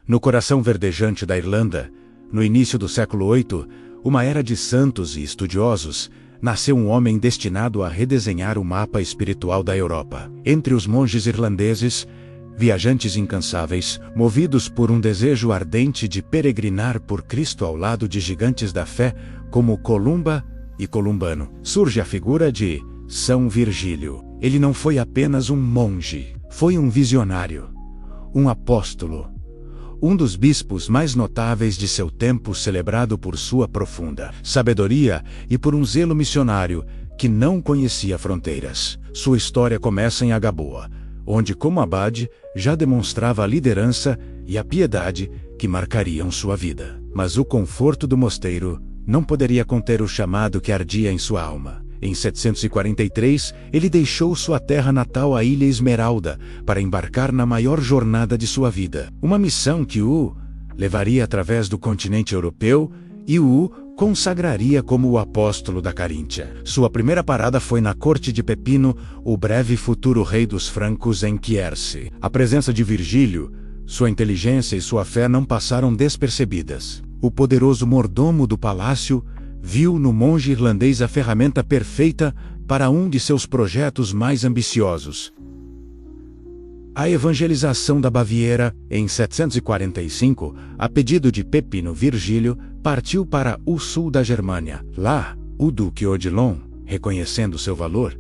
No coração verdejante da Irlanda, no início do século VIII, uma era de santos e estudiosos, nasceu um homem destinado a redesenhar o mapa espiritual da Europa. Entre os monges irlandeses, viajantes incansáveis, movidos por um desejo ardente de peregrinar por Cristo ao lado de gigantes da fé como Columba e Columbano, surge a figura de São Virgílio. Ele não foi apenas um monge, foi um visionário, um apóstolo, um dos bispos mais notáveis de seu tempo, celebrado por sua profunda sabedoria e por um zelo missionário que não conhecia fronteiras. Sua história começa em Agaboa, onde como abade já demonstrava a liderança e a piedade que marcariam sua vida. Mas o conforto do mosteiro não poderia conter o chamado que ardia em sua alma. Em 743, ele deixou sua terra natal, a Ilha Esmeralda, para embarcar na maior jornada de sua vida. Uma missão que o levaria através do continente europeu e o consagraria como o apóstolo da Caríntia. Sua primeira parada foi na corte de Pepino, o breve futuro rei dos francos, em Quierce. A presença de Virgílio, sua inteligência e sua fé não passaram despercebidas. O poderoso mordomo do palácio viu no monge irlandês a ferramenta perfeita para um de seus projetos mais ambiciosos: a evangelização da Baviera. Em 745, a pedido de Pepino, Virgílio partiu para o sul da Germânia. Lá, o duque Odilon, reconhecendo seu valor,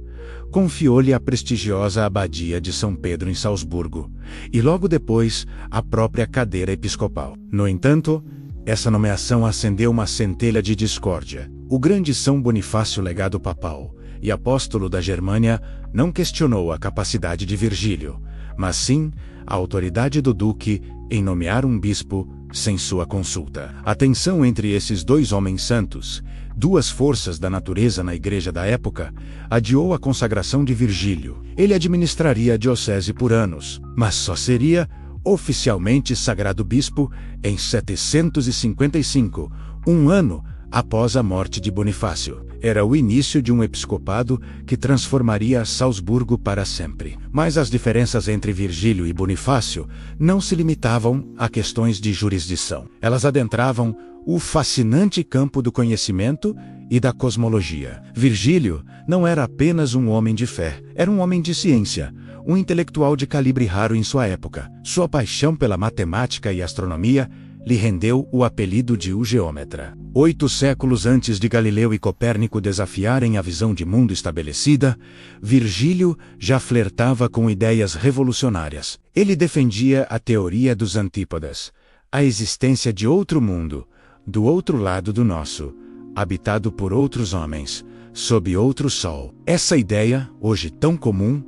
confiou-lhe a prestigiosa abadia de São Pedro em Salzburgo, e logo depois a própria cadeira episcopal. No entanto, essa nomeação acendeu uma centelha de discórdia. O grande São Bonifácio, legado papal e apóstolo da Germânia, não questionou a capacidade de Virgílio, mas sim a autoridade do duque em nomear um bispo sem sua consulta. A tensão entre esses dois homens santos, duas forças da natureza na igreja da época, adiou a consagração de Virgílio. Ele administraria a diocese por anos, mas só seria oficialmente sagrado bispo em 755, um ano após a morte de Bonifácio. Era o início de um episcopado que transformaria Salzburgo para sempre. Mas as diferenças entre Virgílio e Bonifácio não se limitavam a questões de jurisdição. Elas adentravam o fascinante campo do conhecimento e da cosmologia. Virgílio não era apenas um homem de fé, era um homem de ciência, um intelectual de calibre raro em sua época. Sua paixão pela matemática e astronomia lhe rendeu o apelido de o geômetra. 8 séculos antes de Galileu e Copérnico desafiarem a visão de mundo estabelecida, Virgílio já flertava com ideias revolucionárias. Ele defendia a teoria dos antípodas, a existência de outro mundo, do outro lado do nosso, habitado por outros homens, sob outro sol. Essa ideia, hoje tão comum,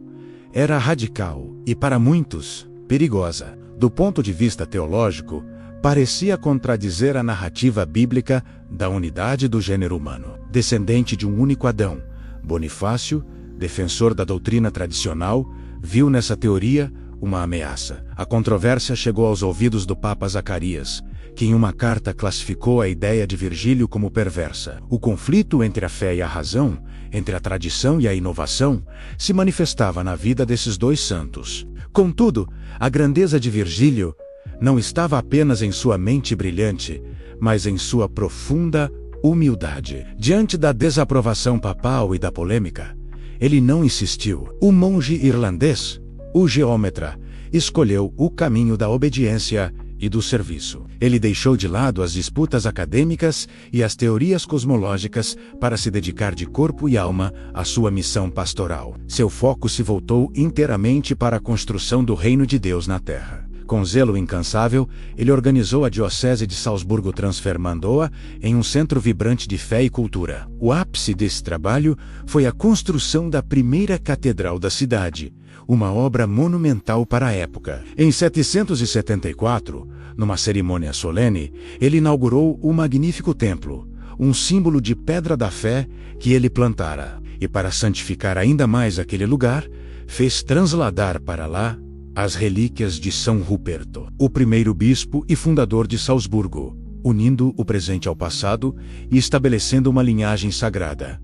era radical e, para muitos, perigosa. Do ponto de vista teológico, parecia contradizer a narrativa bíblica da unidade do gênero humano. Descendente de um único Adão, Bonifácio, defensor da doutrina tradicional, viu nessa teoria uma ameaça. A controvérsia chegou aos ouvidos do Papa Zacarias, que em uma carta classificou a ideia de Virgílio como perversa. O conflito entre a fé e a razão, entre a tradição e a inovação, se manifestava na vida desses dois santos. Contudo, a grandeza de Virgílio não estava apenas em sua mente brilhante, mas em sua profunda humildade. Diante da desaprovação papal e da polêmica, ele não insistiu. O monge irlandês, o geômetra, escolheu o caminho da obediência e do serviço. Ele deixou de lado as disputas acadêmicas e as teorias cosmológicas para se dedicar de corpo e alma à sua missão pastoral. Seu foco se voltou inteiramente para a construção do reino de Deus na Terra. Com zelo incansável, ele organizou a diocese de Salzburgo, transformando-a em um centro vibrante de fé e cultura. O ápice desse trabalho foi a construção da primeira catedral da cidade, uma obra monumental para a época. Em 774, numa cerimônia solene, ele inaugurou o magnífico templo, um símbolo de pedra da fé que ele plantara. E para santificar ainda mais aquele lugar, fez transladar para lá as relíquias de São Ruperto, o primeiro bispo e fundador de Salzburgo, unindo o presente ao passado e estabelecendo uma linhagem sagrada.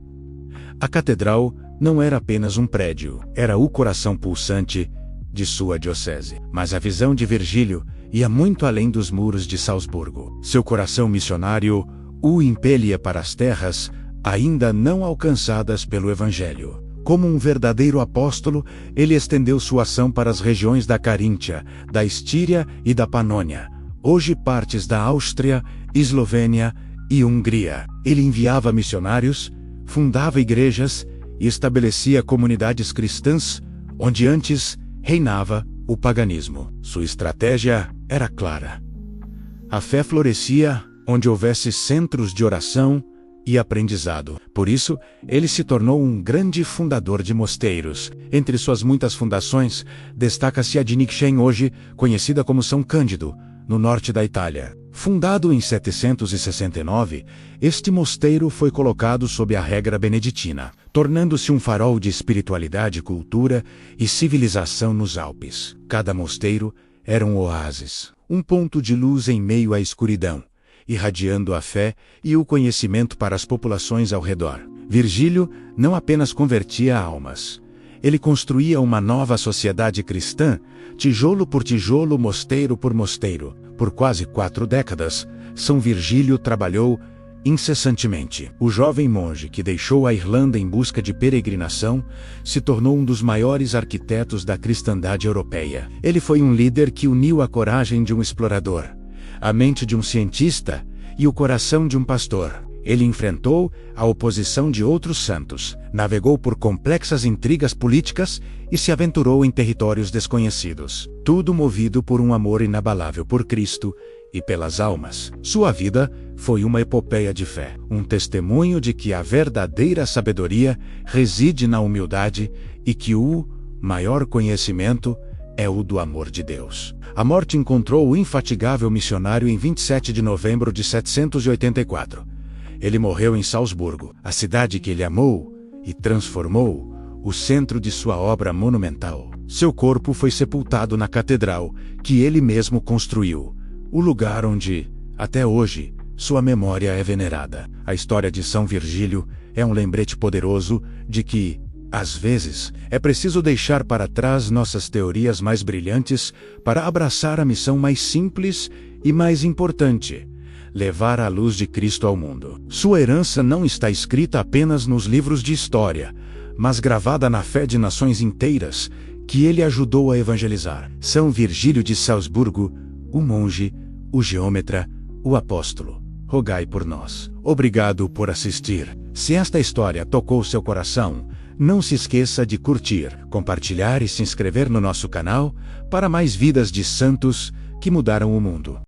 A catedral não era apenas um prédio, era o coração pulsante de sua diocese. Mas a visão de Virgílio ia muito além dos muros de Salzburgo. Seu coração missionário o impelia para as terras ainda não alcançadas pelo Evangelho. Como um verdadeiro apóstolo, ele estendeu sua ação para as regiões da Caríntia, da Estíria e da Panônia, hoje partes da Áustria, Eslovênia e Hungria. Ele enviava missionários, fundava igrejas e estabelecia comunidades cristãs, onde antes reinava o paganismo. Sua estratégia era clara. A fé florescia onde houvesse centros de oração e aprendizado. Por isso, ele se tornou um grande fundador de mosteiros. Entre suas muitas fundações, destaca-se a de Nikchen, hoje conhecida como São Cândido, no norte da Itália. Fundado em 769, este mosteiro foi colocado sob a regra beneditina, tornando-se um farol de espiritualidade, cultura e civilização nos Alpes. Cada mosteiro era um oásis, um ponto de luz em meio à escuridão, irradiando a fé e o conhecimento para as populações ao redor. Virgílio não apenas convertia almas. Ele construía uma nova sociedade cristã, tijolo por tijolo, mosteiro por mosteiro. Por quase 4 décadas, São Virgílio trabalhou incessantemente. O jovem monge que deixou a Irlanda em busca de peregrinação se tornou um dos maiores arquitetos da cristandade europeia. Ele foi um líder que uniu a coragem de um explorador, a mente de um cientista e o coração de um pastor. Ele enfrentou a oposição de outros santos, navegou por complexas intrigas políticas e se aventurou em territórios desconhecidos. Tudo movido por um amor inabalável por Cristo e pelas almas. Sua vida foi uma epopeia de fé, um testemunho de que a verdadeira sabedoria reside na humildade e que o maior conhecimento é o do amor de Deus. A morte encontrou o infatigável missionário em 27 de novembro de 784. Ele morreu em Salzburgo, a cidade que ele amou e transformou, o centro de sua obra monumental. Seu corpo foi sepultado na catedral que ele mesmo construiu, o lugar onde, até hoje, sua memória é venerada. A história de São Virgílio é um lembrete poderoso de que, às vezes, é preciso deixar para trás nossas teorias mais brilhantes para abraçar a missão mais simples e mais importante: levar a luz de Cristo ao mundo. Sua herança não está escrita apenas nos livros de história, mas gravada na fé de nações inteiras que ele ajudou a evangelizar. São Virgílio de Salzburgo, o monge, o geômetra, o apóstolo, rogai por nós. Obrigado por assistir. Se esta história tocou seu coração, não se esqueça de curtir, compartilhar e se inscrever no nosso canal para mais vidas de santos que mudaram o mundo.